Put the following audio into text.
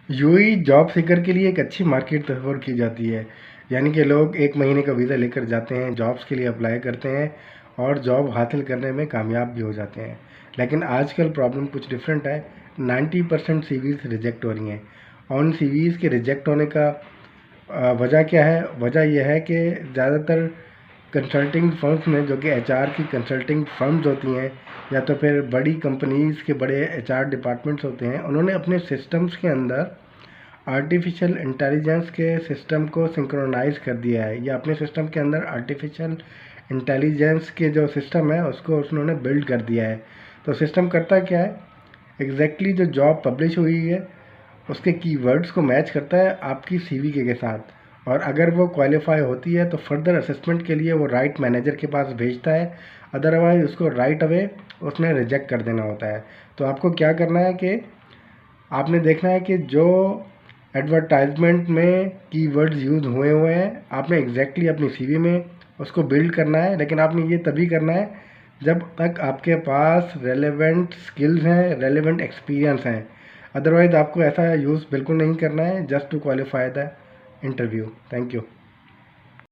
UAE job seeker के लिए एक अच्छी मार्केट तस्वर की जाती है। यानी कि लोग 1 महीने का वीज़ा लेकर जाते हैं, जॉब्स के लिए अप्लाई करते हैं और जॉब हासिल करने में कामयाब भी हो जाते हैं। लेकिन आजकल प्रॉब्लम कुछ डिफरेंट है। 90% सीवीज़ रिजेक्ट हो रही हैं। और उन सीवीज़ के रिजेक्ट होने का वजह क्या है? वजह यह है कि ज़्यादातर कंसल्टिंग फर्म्स में, जो कि एचआर की कंसल्टिंग फर्म्स होती हैं या तो फिर बड़ी कंपनीज़ के बड़े एचआर डिपार्टमेंट्स होते हैं, उन्होंने अपने सिस्टम्स के अंदर आर्टिफिशियल इंटेलिजेंस के सिस्टम को सिंक्रोनाइज कर दिया है, या अपने सिस्टम के अंदर आर्टिफिशियल इंटेलिजेंस के जो सिस्टम है उसको उन्होंने बिल्ड कर दिया है। तो सिस्टम करता क्या है? एग्जैक्टली जो जॉब पब्लिश हुई है उसके कीवर्ड्स को मैच करता है आपकी सीवी के साथ, और अगर वो क्वालिफाई होती है तो फर्दर असेसमेंट के लिए वो राइट मैनेजर के पास भेजता है। अदरवाइज उसको राइट अवे उसने रिजेक्ट कर देना होता है। तो आपको क्या करना है कि आपने देखना है कि जो एडवर्टाइजमेंट में कीवर्ड्स यूज़ हुए हैं, आपने एग्जैक्टली अपनी सीवी में उसको बिल्ड करना है। लेकिन आपने ये तभी करना है जब तक आपके पास रेलेवेंट स्किल्स हैं, रेलेवेंट एक्सपीरियंस हैं। अदरवाइज़ आपको ऐसा यूज़ बिल्कुल नहीं करना है just to qualify the interview. Thank you.